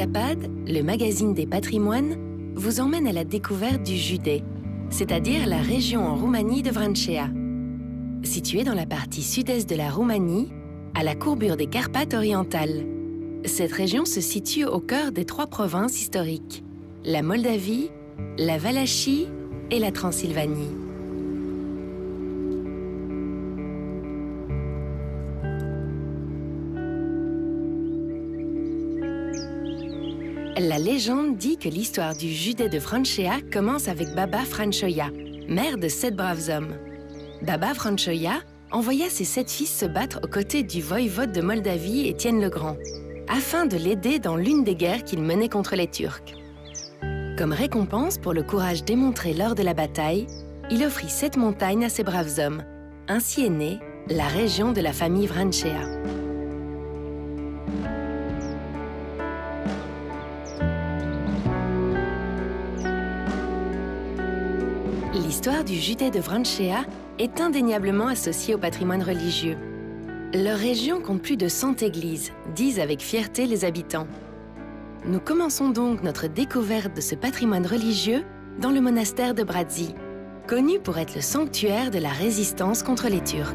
Escapades, le magazine des patrimoines, vous emmène à la découverte du Județ, c'est-à-dire la région en Roumanie de Vrancea. Située dans la partie sud-est de la Roumanie, à la courbure des Carpates orientales. Cette région se situe au cœur des 3 provinces historiques, la Moldavie, la Valachie et la Transylvanie. La légende dit que l'histoire du Județ de Vrancea commence avec Baba Franchoia, mère de 7 braves hommes. Baba Franchoia envoya ses 7 fils se battre aux côtés du voïvode de Moldavie, Étienne le Grand, afin de l'aider dans l'une des guerres qu'il menait contre les Turcs. Comme récompense pour le courage démontré lors de la bataille, il offrit 7 montagnes à ses braves hommes. Ainsi est née la région de la famille Vrancea. L'histoire du Județ de Vrancea est indéniablement associée au patrimoine religieux. Leur région compte plus de 100 églises, disent avec fierté les habitants. Nous commençons donc notre découverte de ce patrimoine religieux dans le monastère de Brazi, connu pour être le sanctuaire de la résistance contre les Turcs.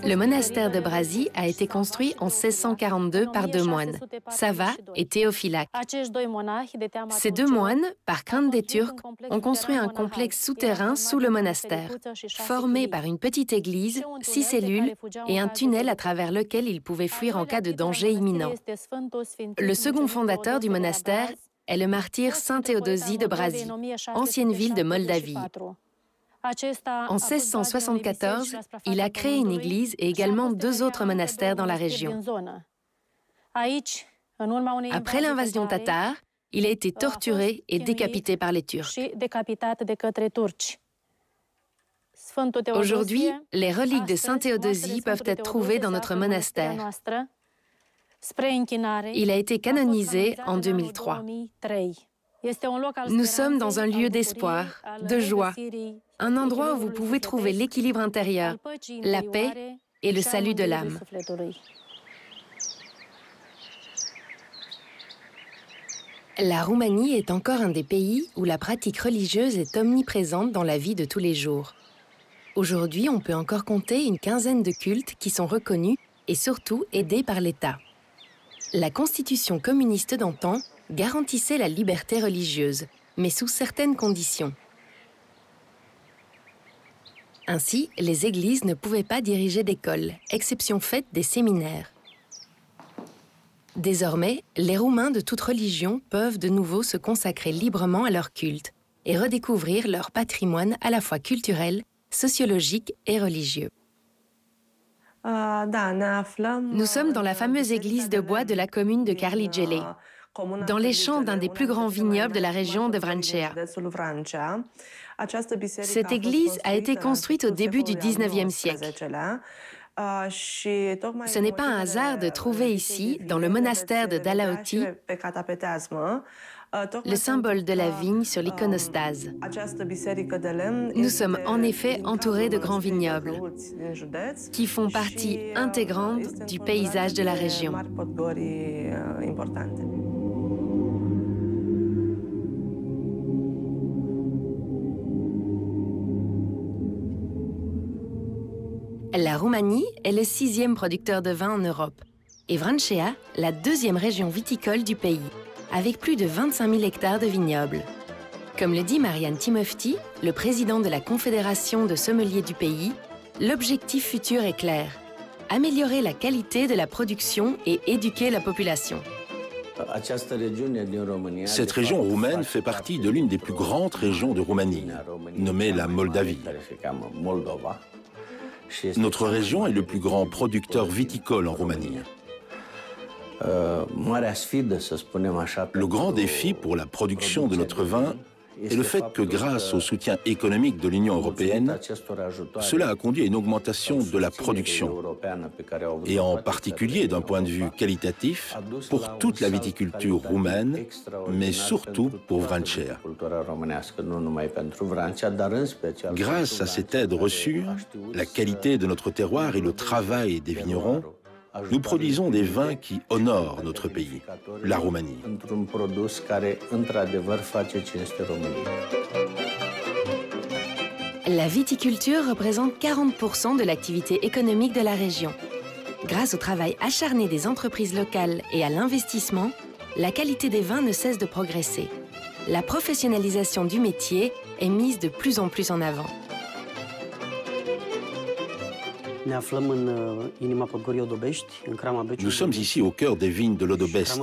Le monastère de Brazi a été construit en 1642 par 2 moines, Sava et Théophilac. Ces 2 moines, par crainte des Turcs, ont construit un complexe souterrain sous le monastère, formé par une petite église, 6 cellules et un tunnel à travers lequel ils pouvaient fuir en cas de danger imminent. Le second fondateur du monastère est le martyr Saint Théodosie de Brazi, ancienne ville de Moldavie. En 1674, il a créé une église et également 2 autres monastères dans la région. Après l'invasion tatare, il a été torturé et décapité par les Turcs. Aujourd'hui, les reliques de Saint Théodosie peuvent être trouvées dans notre monastère. Il a été canonisé en 2003. Nous sommes dans un lieu d'espoir, de joie, un endroit où vous pouvez trouver l'équilibre intérieur, la paix et le salut de l'âme. La Roumanie est encore un des pays où la pratique religieuse est omniprésente dans la vie de tous les jours. Aujourd'hui, on peut encore compter une quinzaine de cultes qui sont reconnus et surtout aidés par l'État. La constitution communiste d'antan garantissait la liberté religieuse, mais sous certaines conditions. Ainsi, les églises ne pouvaient pas diriger d'écoles, exception faite des séminaires. Désormais, les Roumains de toute religion peuvent de nouveau se consacrer librement à leur culte et redécouvrir leur patrimoine à la fois culturel, sociologique et religieux. Nous sommes dans la fameuse église de bois de la commune de Carligele, dans les champs d'un des plus grands vignobles de la région de Vrancea. Cette église a été construite au début du XIXe siècle. Ce n'est pas un hasard de trouver ici, dans le monastère de Dalaoti, le symbole de la vigne sur l'iconostase. Nous sommes en effet entourés de grands vignobles qui font partie intégrante du paysage de la région. La Roumanie est le 6e producteur de vin en Europe et Vrancea, la 2e région viticole du pays, avec plus de 25 000 hectares de vignobles. Comme le dit Marian Timofti, le président de la Confédération de sommeliers du pays, l'objectif futur est clair: améliorer la qualité de la production et éduquer la population. Cette région roumaine fait partie de l'une des plus grandes régions de Roumanie, nommée la Moldavie. Notre région est le plus grand producteur viticole en Roumanie. Le grand défi pour la production de notre vin est le fait que grâce au soutien économique de l'Union européenne, cela a conduit à une augmentation de la production, et en particulier d'un point de vue qualitatif, pour toute la viticulture roumaine, mais surtout pour Vrancea. Grâce à cette aide reçue, la qualité de notre terroir et le travail des vignerons, nous produisons des vins qui honorent notre pays, la Roumanie. La viticulture représente 40% de l'activité économique de la région. Grâce au travail acharné des entreprises locales et à l'investissement, la qualité des vins ne cesse de progresser. La professionnalisation du métier est mise de plus en plus en avant. Nous sommes ici au cœur des vignes de Lodobesti,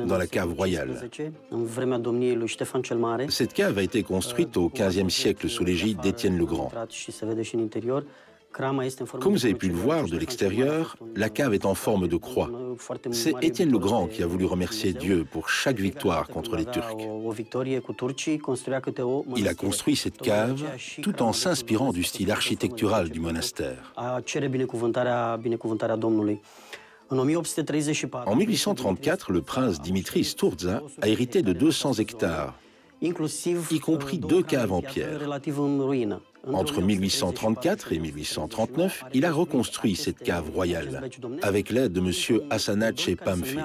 dans la cave royale. Cette cave a été construite au XVe siècle sous l'égide d'Étienne le Grand. Comme vous avez pu le voir de l'extérieur, la cave est en forme de croix. C'est Étienne le Grand qui a voulu remercier Dieu pour chaque victoire contre les Turcs. Il a construit cette cave tout en s'inspirant du style architectural du monastère. En 1834, le prince Dimitri Sturza a hérité de 200 hectares, y compris 2 caves en pierre. Entre 1834 et 1839, il a reconstruit cette cave royale avec l'aide de M. Hasanache Pamphil.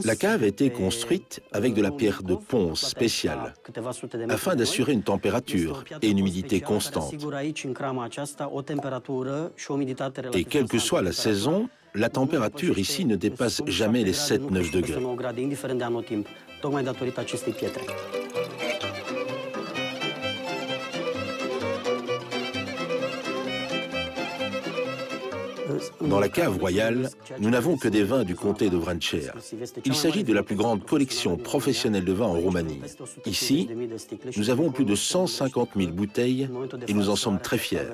La cave a été construite avec de la pierre de ponce spéciale afin d'assurer une température et une humidité constante. Et quelle que soit la saison, la température ici ne dépasse jamais les 7-9 degrés. Dans la cave royale, nous n'avons que des vins du comté de Vrancea. Il s'agit de la plus grande collection professionnelle de vins en Roumanie. Ici, nous avons plus de 150 000 bouteilles et nous en sommes très fiers.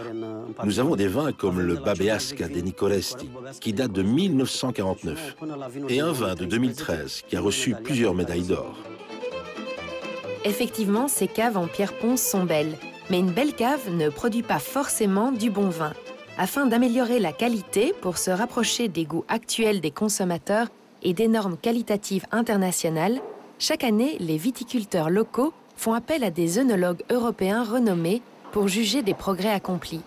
Nous avou des vins comme le Babeasca de Nicolesti, qui date de 1949, et un vin de 2013 qui a reçu plusieurs médailles d'or. Effectivement, ces caves en pierre ponce sont belles, mais une belle cave ne produit pas forcément du bon vin. Afin d'améliorer la qualité pour se rapprocher des goûts actuels des consommateurs et des normes qualitatives internationales, chaque année, les viticulteurs locaux font appel à des œnologues européens renommés pour juger des progrès accomplis.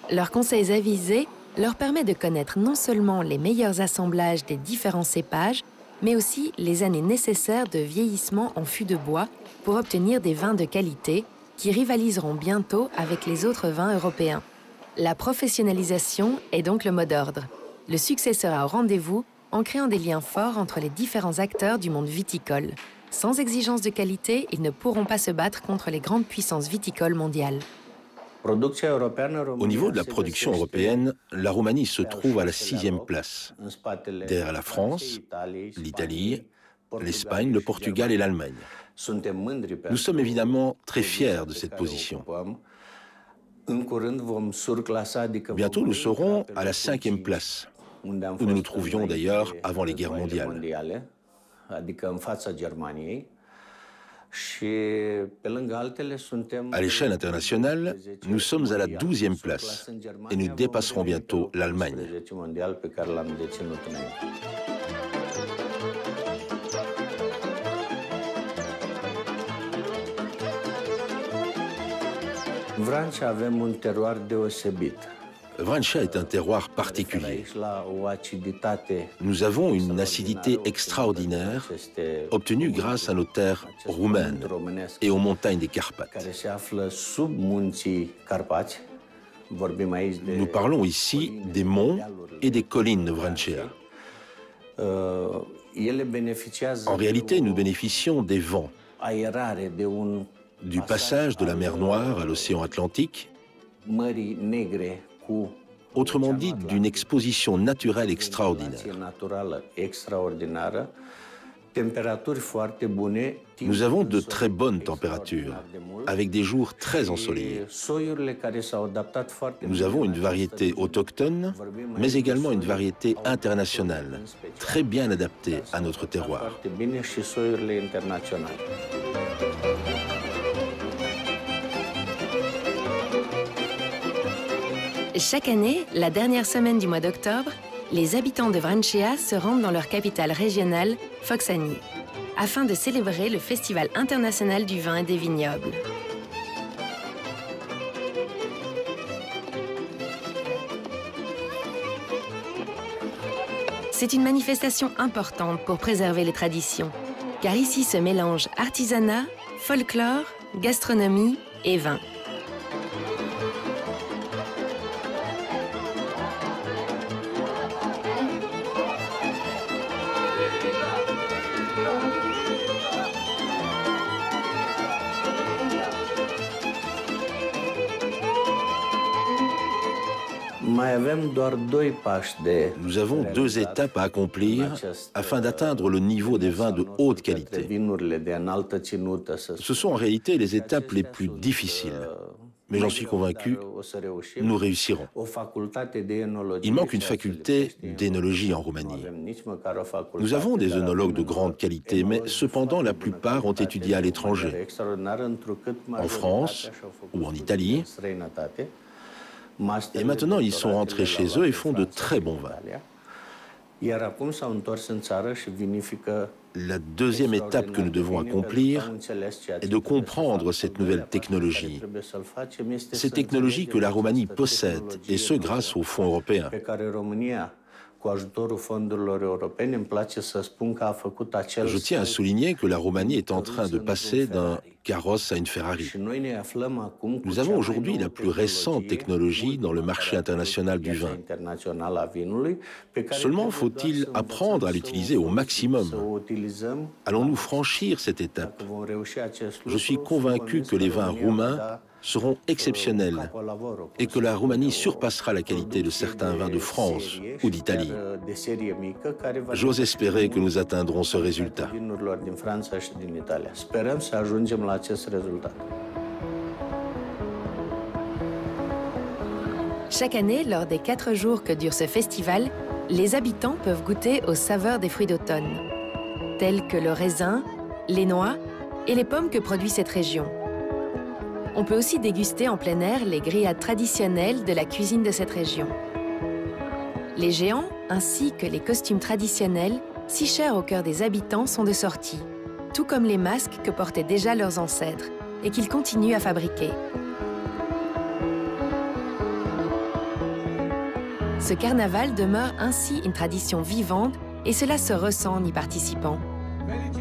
Leurs conseils avisés leur permettent de connaître non seulement les meilleurs assemblages des différents cépages, mais aussi les années nécessaires de vieillissement en fût de bois pour obtenir des vins de qualité qui rivaliseront bientôt avec les autres vins européens. La professionnalisation est donc le mot d'ordre. Le succès sera au rendez-vous en créant des liens forts entre les différents acteurs du monde viticole. Sans exigence de qualité, ils ne pourront pas se battre contre les grandes puissances viticoles mondiales. Au niveau de la production européenne, la Roumanie se trouve à la 6e place, derrière la France, l'Italie, l'Espagne, le Portugal et l'Allemagne. Nous sommes évidemment très fiers de cette position. Bientôt, nous serons à la 5e place, où nous nous trouvions d'ailleurs avant les guerres mondiales. À l'échelle internationale, nous sommes à la 12e place et nous dépasserons bientôt l'Allemagne. Vrancea est un terroir particulier. Nous avons une acidité extraordinaire obtenue grâce à nos terres roumaines et aux montagnes des Carpates. Nous parlons ici des monts et des collines de Vrancea. En réalité, nous bénéficions des vents, du passage de la mer Noire à l'océan Atlantique, autrement dit d'une exposition naturelle extraordinaire. Nous avons de très bonnes températures, avec des jours très ensoleillés. Nous avons une variété autochtone, mais également une variété internationale, très bien adaptée à notre terroir. Chaque année, la dernière semaine du mois d'octobre, les habitants de Vranchea se rendent dans leur capitale régionale, Foxani, afin de célébrer le Festival international du vin et des vignobles. C'est une manifestation importante pour préserver les traditions, car ici se mélangent artisanat, folklore, gastronomie et vin. Nous avons 2 étapes à accomplir afin d'atteindre le niveau des vins de haute qualité. Ce sont en réalité les étapes les plus difficiles. Mais j'en suis convaincu, nous réussirons. Il manque une faculté d'énologie en Roumanie. Nous avons des œnologues de grande qualité, mais cependant la plupart ont étudié à l'étranger, en France ou en Italie. Et maintenant, ils sont rentrés chez eux et font de très bons vins. La deuxième étape que nous devons accomplir est de comprendre cette nouvelle technologie. Ces technologies que la Roumanie possède, et ce grâce aux fonds européens. Je tiens à souligner que la Roumanie est en train de passer d'un carrosse à une Ferrari. Nous avons aujourd'hui la plus récente technologie dans le marché international du vin. Seulement faut-il apprendre à l'utiliser au maximum. Allons-nous franchir cette étape? Je suis convaincu que les vins roumains seront exceptionnels et que la Roumanie surpassera la qualité de certains vins de France ou d'Italie. J'ose espérer que nous atteindrons ce résultat. Chaque année, lors des 4 jours que dure ce festival, les habitants peuvent goûter aux saveurs des fruits d'automne, tels que le raisin, les noix et les pommes que produit cette région. On peut aussi déguster en plein air les grillades traditionnelles de la cuisine de cette région. Les géants, ainsi que les costumes traditionnels, si chers au cœur des habitants, sont de sortie, tout comme les masques que portaient déjà leurs ancêtres et qu'ils continuent à fabriquer. Ce carnaval demeure ainsi une tradition vivante et cela se ressent en y participant.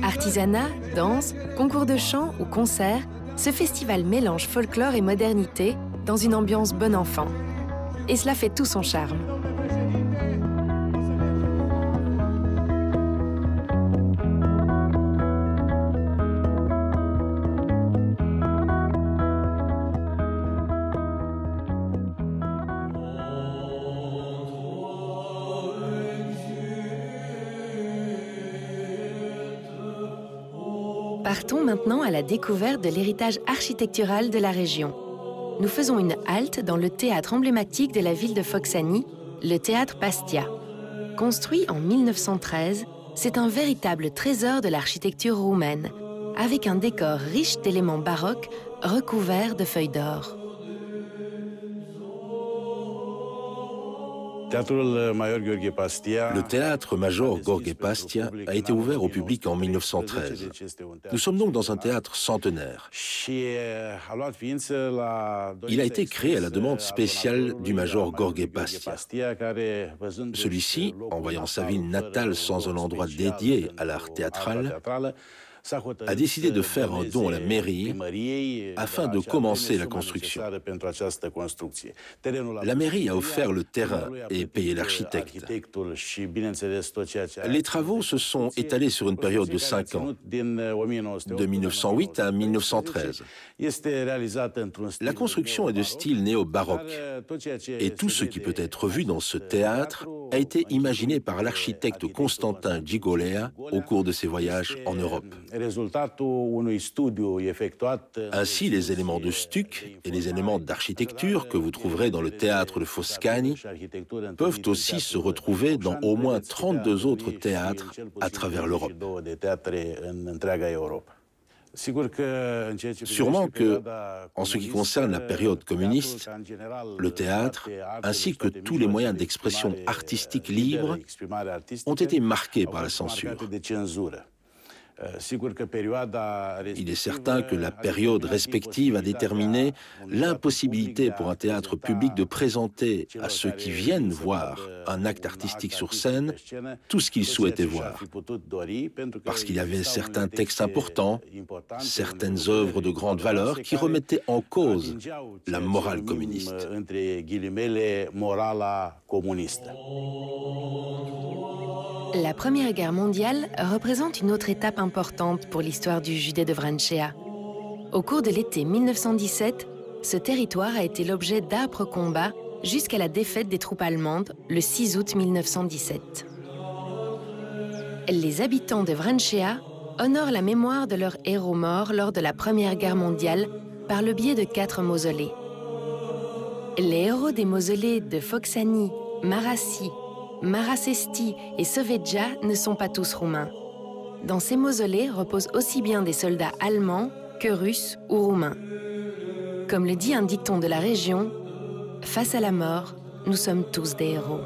Artisanat, danse, concours de chant ou concerts, ce festival mélange folklore et modernité dans une ambiance bon enfant. Et cela fait tout son charme. Partons maintenant à la découverte de l'héritage architectural de la région. Nous faisons une halte dans le théâtre emblématique de la ville de Foxani, le théâtre Pastia. Construit en 1913, c'est un véritable trésor de l'architecture roumaine, avec un décor riche d'éléments baroques recouverts de feuilles d'or. Le théâtre Major Gheorghe Pastia a été ouvert au public en 1913. Nous sommes donc dans un théâtre centenaire. Il a été créé à la demande spéciale du Major Gheorghe Pastia. Celui-ci, en voyant sa ville natale sans un endroit dédié à l'art théâtral, a décidé de faire un don à la mairie afin de commencer la construction. La mairie a offert le terrain et payé l'architecte. Les travaux se sont étalés sur une période de 5 ans, de 1908 à 1913. La construction est de style néo-baroque et tout ce qui peut être vu dans ce théâtre a été imaginé par l'architecte Constantin Gigolea au cours de ses voyages en Europe. Ainsi, les éléments de stuc et les éléments d'architecture que vous trouverez dans le théâtre de Foscani peuvent aussi se retrouver dans au moins 32 autres théâtres à travers l'Europe. Sûrement que, en ce qui concerne la période communiste, le théâtre, ainsi que tous les moyens d'expression artistique libre, ont été marqués par la censure. Il est certain que la période respective a déterminé l'impossibilité pour un théâtre public de présenter à ceux qui viennent voir un acte artistique sur scène tout ce qu'ils souhaitaient voir. Parce qu'il y avait certains textes importants, certaines œuvres de grande valeur qui remettaient en cause la morale communiste. La Première Guerre mondiale représente une autre étape importante pour l'histoire du județ de Vrancea. Au cours de l'été 1917, ce territoire a été l'objet d'âpres combats jusqu'à la défaite des troupes allemandes le 6 août 1917. Les habitants de Vrancea honorent la mémoire de leurs héros morts lors de la Première Guerre mondiale par le biais de 4 mausolées. Les héros des mausolées de Focsani, Marassi, Marasesti et Sovedja ne sont pas tous roumains. Dans ces mausolées reposent aussi bien des soldats allemands que russes ou roumains. Comme le dit un dicton de la région, « Face à la mort, nous sommes tous des héros ».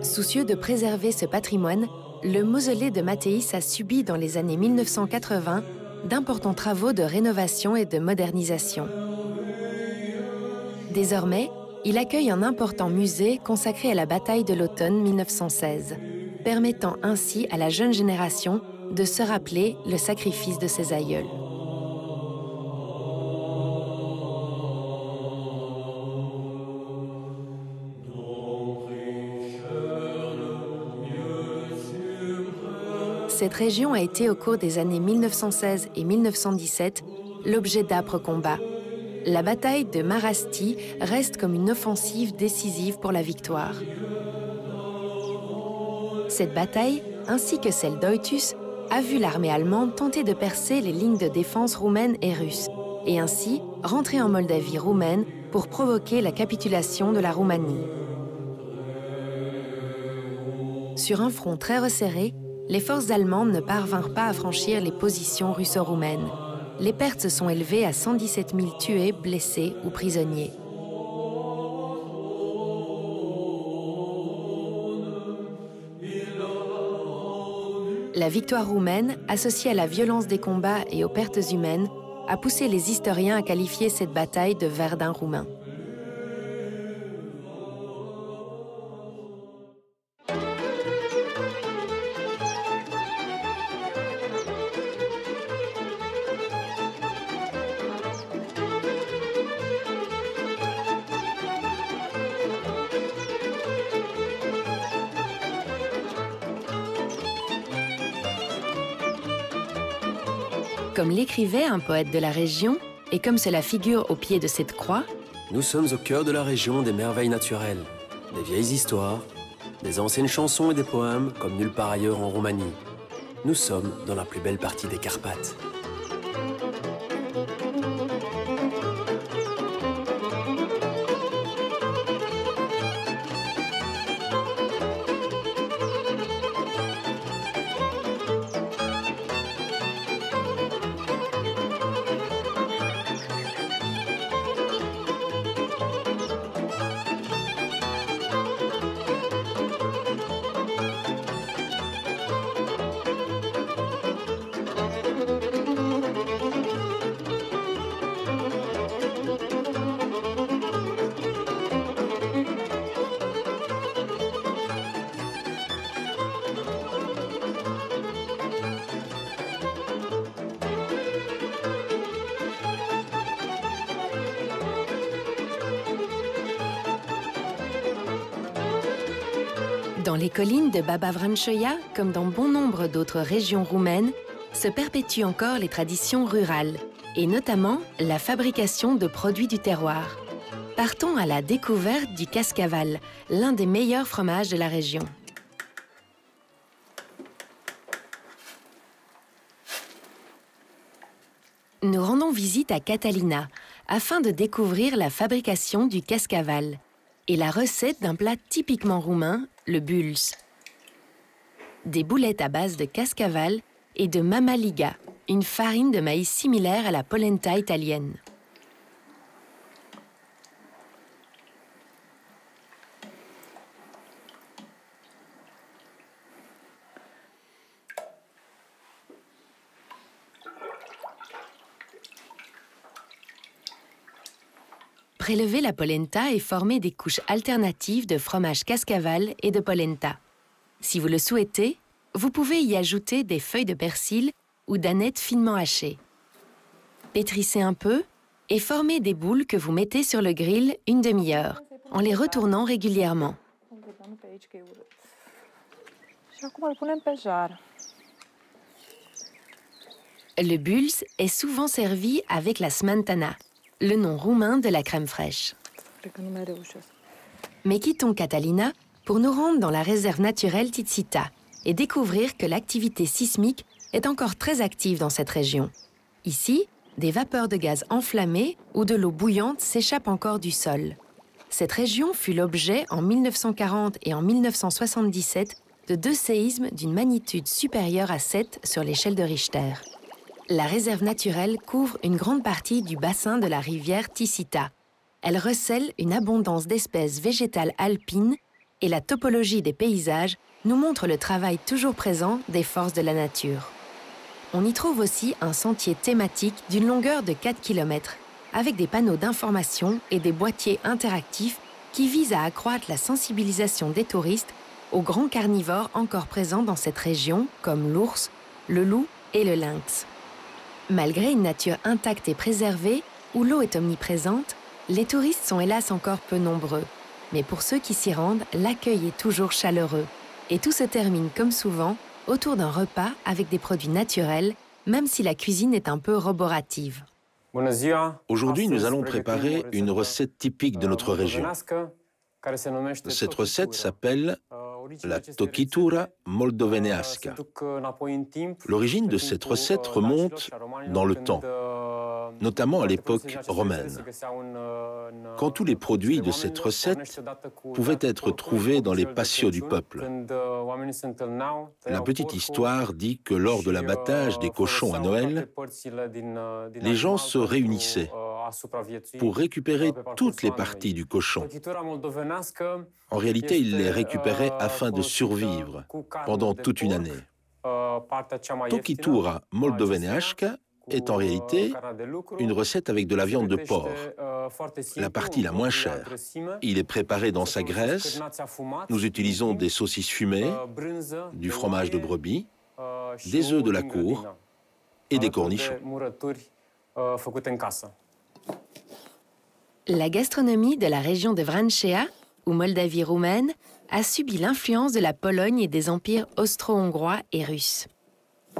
Soucieux de préserver ce patrimoine, le mausolée de Mattéis a subi dans les années 1980 d'importants travaux de rénovation et de modernisation. Désormais, il accueille un important musée consacré à la bataille de l'automne 1916, permettant ainsi à la jeune génération de se rappeler le sacrifice de ses aïeuls. Cette région a été au cours des années 1916 et 1917 l'objet d'âpres combats. La bataille de Marasti reste comme une offensive décisive pour la victoire. Cette bataille, ainsi que celle d'Oitus, a vu l'armée allemande tenter de percer les lignes de défense roumaines et russes, et ainsi rentrer en Moldavie roumaine pour provoquer la capitulation de la Roumanie. Sur un front très resserré, les forces allemandes ne parvinrent pas à franchir les positions russo-roumaines. Les pertes se sont élevées à 117 000 tués, blessés ou prisonniers. La victoire roumaine, associée à la violence des combats et aux pertes humaines, a poussé les historiens à qualifier cette bataille de Verdun roumain. Comme l'écrivait un poète de la région, et comme cela figure au pied de cette croix, nous sommes au cœur de la région des merveilles naturelles, des vieilles histoires, des anciennes chansons et des poèmes comme nulle part ailleurs en Roumanie. Nous sommes dans la plus belle partie des Carpates. Dans les collines de Baba Vrancea, comme dans bon nombre d'autres régions roumaines, se perpétuent encore les traditions rurales, et notamment la fabrication de produits du terroir. Partons à la découverte du Cascaval, l'un des meilleurs fromages de la région. Nous rendons visite à Catalina afin de découvrir la fabrication du Cascaval et la recette d'un plat typiquement roumain, le bulls. Des boulettes à base de Cascaval et de mamaliga, une farine de maïs similaire à la polenta italienne. Prélever la polenta et former des couches alternatives de fromage Cascaval et de polenta. Si vous le souhaitez, vous pouvez y ajouter des feuilles de persil ou d'anettes finement hachées. Pétrissez un peu et formez des boules que vous mettez sur le grill une demi-heure, en les retournant régulièrement. Le bulls est souvent servi avec la smantana, le nom roumain de la crème fraîche. Mais quittons Catalina pour nous rendre dans la réserve naturelle Titsita et découvrir que l'activité sismique est encore très active dans cette région. Ici, des vapeurs de gaz enflammées ou de l'eau bouillante s'échappent encore du sol. Cette région fut l'objet en 1940 et en 1977 de 2 séismes d'une magnitude supérieure à 7 sur l'échelle de Richter. La réserve naturelle couvre une grande partie du bassin de la rivière Tissita. Elle recèle une abondance d'espèces végétales alpines et la topologie des paysages nous montre le travail toujours présent des forces de la nature. On y trouve aussi un sentier thématique d'une longueur de 4 km, avec des panneaux d'information et des boîtiers interactifs qui visent à accroître la sensibilisation des touristes aux grands carnivores encore présents dans cette région, comme l'ours, le loup et le lynx. Malgré une nature intacte et préservée, où l'eau est omniprésente, les touristes sont hélas encore peu nombreux. Mais pour ceux qui s'y rendent, l'accueil est toujours chaleureux. Et tout se termine, comme souvent, autour d'un repas avec des produits naturels, même si la cuisine est un peu roborative. Aujourd'hui, nous allons préparer une recette typique de notre région. Cette recette s'appelle la tokitura moldoveneasca. L'origine de cette recette remonte dans le temps, notamment à l'époque romaine, quand tous les produits de cette recette pouvaient être trouvés dans les patios du peuple. La petite histoire dit que lors de l'abattage des cochons à Noël, les gens se réunissaient pour récupérer toutes les parties du cochon. En réalité, ils les récupéraient afin de survivre pendant toute une année. Tokitura moldoveneasca est en réalité une recette avec de la viande de porc, la partie la moins chère. Il est préparé dans sa graisse. Nous utilisons des saucisses fumées, du fromage de brebis, des œufs de la cour et des cornichons. La gastronomie de la région de Vrancea, ou Moldavie roumaine, a subi l'influence de la Pologne et des empires austro-hongrois et russes.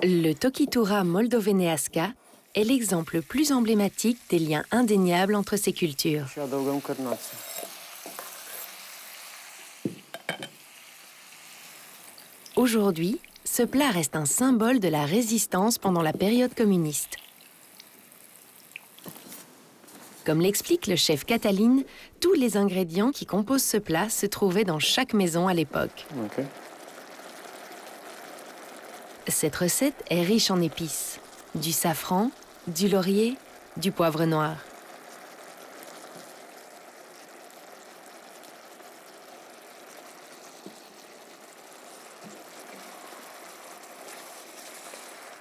Le tokitura moldoveneasca est l'exemple le plus emblématique des liens indéniables entre ces cultures. Aujourd'hui, ce plat reste un symbole de la résistance pendant la période communiste. Comme l'explique le chef Catalin, tous les ingrédients qui composent ce plat se trouvaient dans chaque maison à l'époque. Okay. Cette recette est riche en épices, du safran, du laurier, du poivre noir.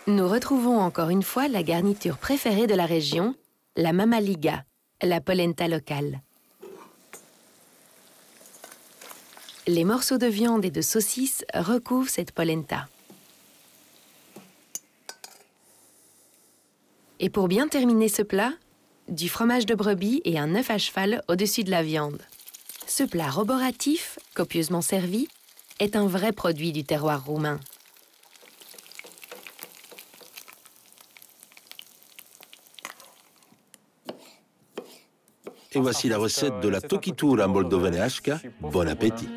Nous retrouvons encore une fois la garniture préférée de la région, la mamaliga, la polenta locale. Les morceaux de viande et de saucisse recouvrent cette polenta. Et pour bien terminer ce plat, du fromage de brebis et un œuf à cheval au-dessus de la viande. Ce plat roboratif, copieusement servi, est un vrai produit du terroir roumain. Et voici la recette de la tokitura moldoveneașka. Bon appétit!